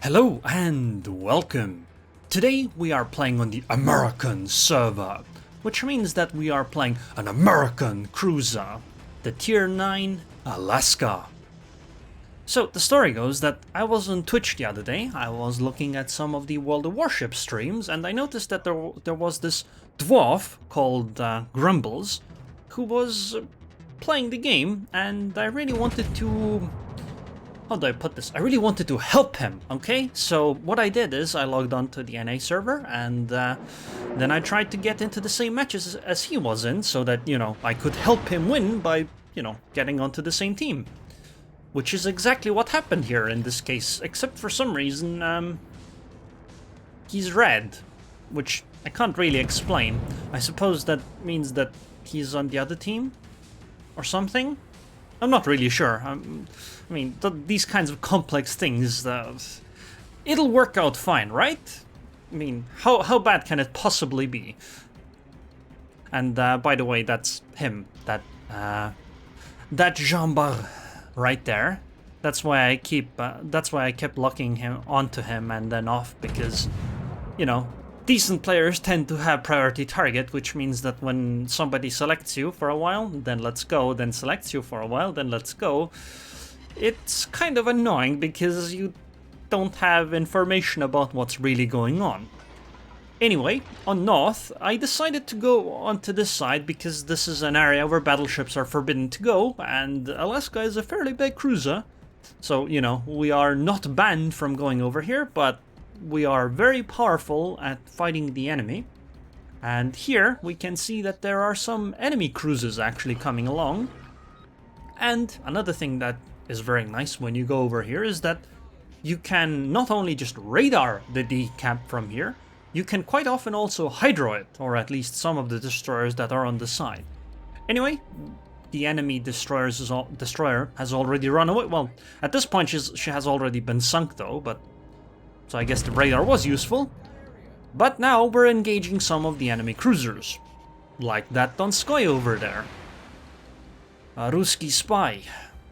Hello and welcome! Today we are playing on the American server, which means that we are playing an American cruiser, the Tier 9 Alaska. So the story goes that I was on Twitch the other day. I was looking at some of the World of Warships streams and I noticed that there was this dwarf called Grumbles who was playing the game, and I really wanted to... how do I put this? I really wanted to help him, okay? So what I did is I logged on to the NA server and then I tried to get into the same matches as he was in so that, you know, I could help him win by, you know, getting onto the same team. Which is exactly what happened here in this case, except for some reason, he's red, which I can't really explain. I suppose that means that he's on the other team or something? I'm not really sure. I mean, these kinds of complex things, it'll work out fine, right? I mean, how bad can it possibly be? And by the way, that's him, that Jambar right there. That's why I kept locking him onto him and then off, because, you know, decent players tend to have priority target, which means that when somebody selects you for a while, then let's go, then selects you for a while, then let's go. It's kind of annoying because you don't have information about what's really going on. Anyway, on North, I decided to go onto this side because this is an area where battleships are forbidden to go, and Alaska is a fairly big cruiser. So, you know, we are not banned from going over here, but we are very powerful at fighting the enemy. And here we can see that there are some enemy cruisers actually coming along. And another thing that is very nice when you go over here is that you can not only just radar the D camp from here, you can quite often also hydro it, or at least some of the destroyers that are on the side. Anyway, the enemy destroyer has already run away. Well, at this point she has already been sunk though, but so I guess the radar was useful. But now we're engaging some of the enemy cruisers, like that Donskoy over there. A Ruski spy.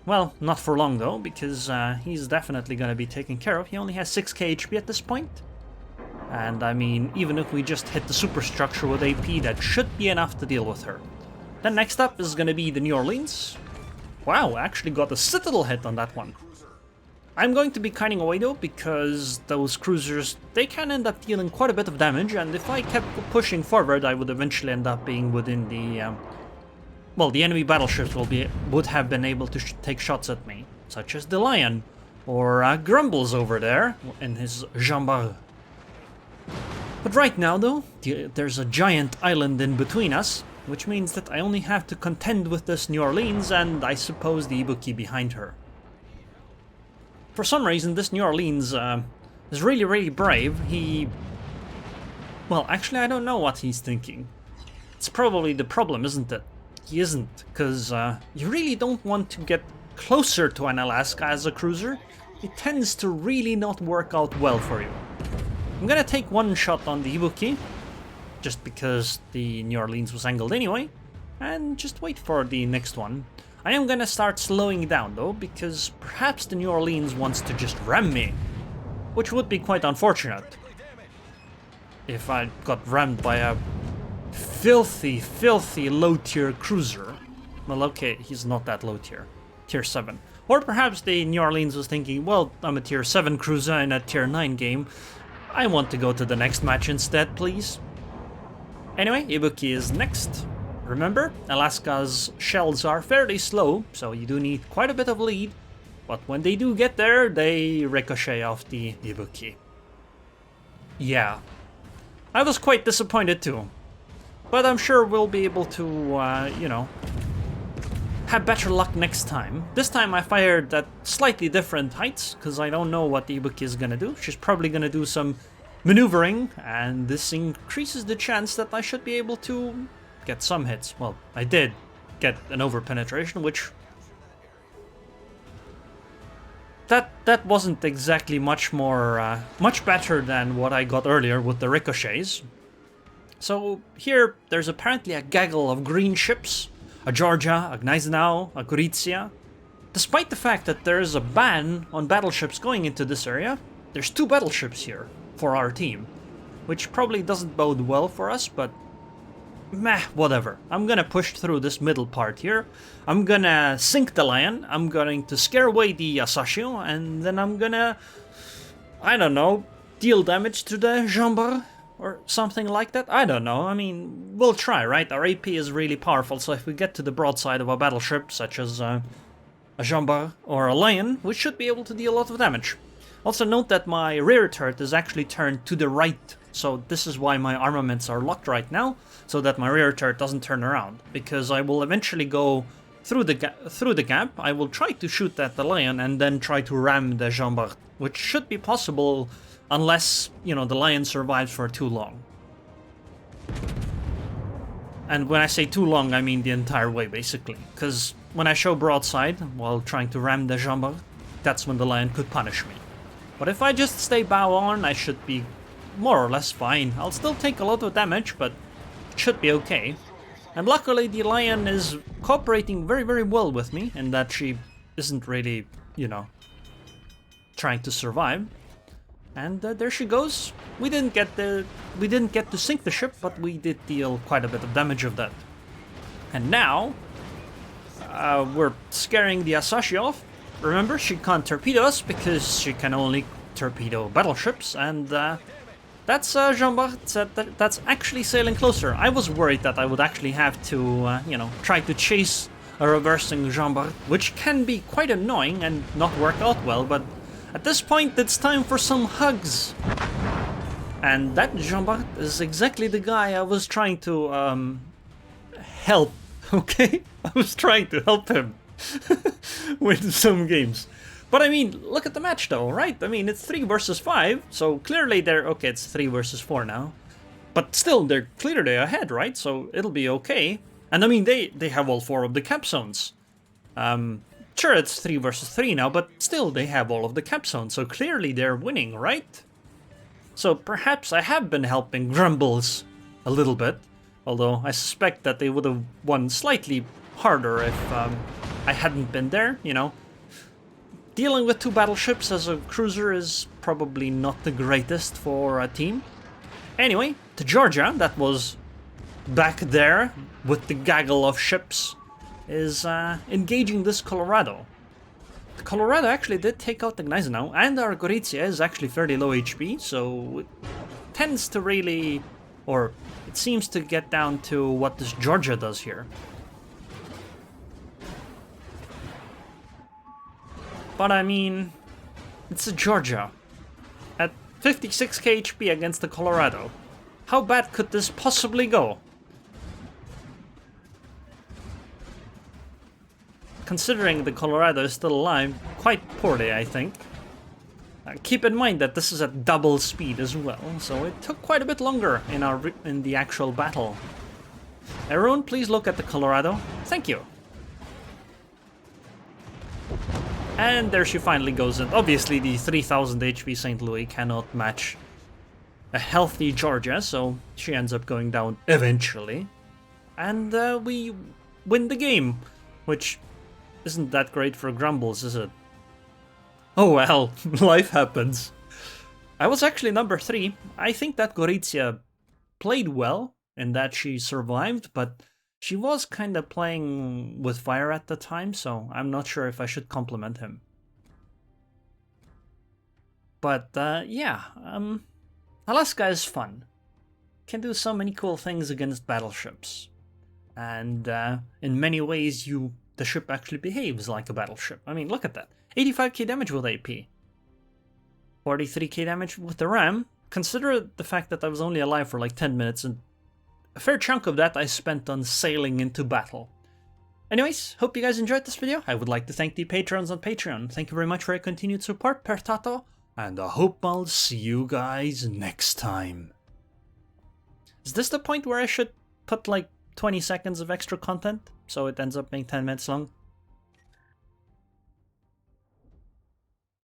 Well, not for long though, because he's definitely gonna be taken care of. He only has 6k HP at this point. And I mean, even if we just hit the superstructure with AP, that should be enough to deal with her. Then next up is gonna be the New Orleans. Wow, I actually got a Citadel hit on that one. I'm going to be kiting away though, because those cruisers, they can end up dealing quite a bit of damage, and if I kept pushing forward, I would eventually end up being within the... well, the enemy battleships would have been able to take shots at me, such as the Lion, or Grumbles over there, in his Jambar. But right now though, there's a giant island in between us, which means that I only have to contend with this New Orleans and I suppose the Ibuki behind her. For some reason, this New Orleans is really, really brave. Well, actually, I don't know what he's thinking. It's probably the problem, isn't it? He isn't, because you really don't want to get closer to an Alaska as a cruiser. It tends to really not work out well for you. I'm gonna take one shot on the Ibuki, just because the New Orleans was angled anyway, and just wait for the next one. I am gonna start slowing down though, because perhaps the New Orleans wants to just ram me, which would be quite unfortunate if I got rammed by a filthy, filthy low-tier cruiser. Well, okay, he's not that low-tier, tier 7. Or perhaps the New Orleans was thinking, well, I'm a tier 7 cruiser in a tier 9 game, I want to go to the next match instead, please. Anyway, Ibuki is next. Remember, Alaska's shells are fairly slow, so you do need quite a bit of lead, but when they do get there, they ricochet off the Ibuki. Yeah, I was quite disappointed too, but I'm sure we'll be able to, you know, have better luck next time. This time I fired at slightly different heights, because I don't know what the Ibuki is gonna do. She's probably gonna do some maneuvering, and this increases the chance that I should be able to get some hits. Well, I did get an over-penetration, which... That wasn't exactly much better than what I got earlier with the ricochets. So here, there's apparently a gaggle of green ships. A Georgia, a Gneisenau, a Gorizia. despite the fact that there is a ban on battleships going into this area, there's 2 battleships here for our team, which probably doesn't bode well for us, but meh, whatever. I'm gonna push through this middle part here. I'm gonna sink the Lion, I'm going to scare away the Asashio, and then I'm gonna, I don't know, deal damage to the Jambar or something like that. I don't know, I mean, we'll try, right? Our AP is really powerful, so if we get to the broadside of a battleship, such as a Jambar or a Lion, we should be able to deal a lot of damage. Also note that my rear turret is actually turned to the right, so this is why my armaments are locked right now, so that my rear turret doesn't turn around, because I will eventually go through the gap. I will try to shoot at the Lion and then try to ram the Jambar, which should be possible unless, you know, the Lion survives for too long. And when I say too long, I mean the entire way, basically, because when I show broadside while trying to ram the Jambar, that's when the Lion could punish me. But if I just stay bow on, I should be more or less fine. I'll still take a lot of damage, but it should be okay. And luckily the Lion is cooperating very, very well with me, in that she isn't really, you know, trying to survive. And there she goes. We didn't get to sink the ship, but we did deal quite a bit of damage of that. And now we're scaring the Asashi off. Remember, she can't torpedo us because she can only torpedo battleships, and that's Jambar that's actually sailing closer. I was worried that I would actually have to, you know, try to chase a reversing Jambar, which can be quite annoying and not work out well, but at this point it's time for some hugs. And that Jambar is exactly the guy I was trying to help, okay? I was trying to help him win some games. But I mean, look at the match though, right? I mean, it's 3 versus 5, so clearly they're... Okay, it's 3 versus 4 now. But still, they're clearly ahead, right? So it'll be okay. And I mean, they have all 4 of the cap zones. Sure, it's 3 versus 3 now, but still, they have all of the cap zones, so clearly they're winning, right? So perhaps I have been helping Grumbles a little bit, although I suspect that they would have won slightly harder if I hadn't been there, you know. Dealing with 2 battleships as a cruiser is probably not the greatest for a team. Anyway, to Georgia, that was back there with the gaggle of ships, is engaging this Colorado. The Colorado actually did take out the Gneisenau, and our Gorizia is actually fairly low HP, so it tends to really, or it seems to get down to what this Georgia does here. But I mean, it's a Georgia at 56k HP against the Colorado. How bad could this possibly go? Considering the Colorado is still alive, quite poorly, I think. Keep in mind that this is at double speed as well, so it took quite a bit longer in the actual battle. Aerroon, please look at the Colorado. Thank you. And there she finally goes, and obviously the 3000 HP St. Louis cannot match a healthy Georgia, so she ends up going down eventually. And we win the game, which isn't that great for Grumbles, is it? Oh well, life happens. I was actually number 3. I think that Gorizia played well in that she survived, but she was kind of playing with fire at the time, so I'm not sure if I should compliment him. But yeah, Alaska is fun. Can do so many cool things against battleships. And in many ways, the ship actually behaves like a battleship. I mean, look at that. 85k damage with AP. 43k damage with the ram. Consider the fact that I was only alive for like 10 minutes, and a fair chunk of that I spent on sailing into battle. Anyways, hope you guys enjoyed this video. I would like to thank the patrons on Patreon. Thank you very much for your continued support, per tato, and I hope I'll see you guys next time. Is this the point where I should put like 20 seconds of extra content, so it ends up being 10 minutes long?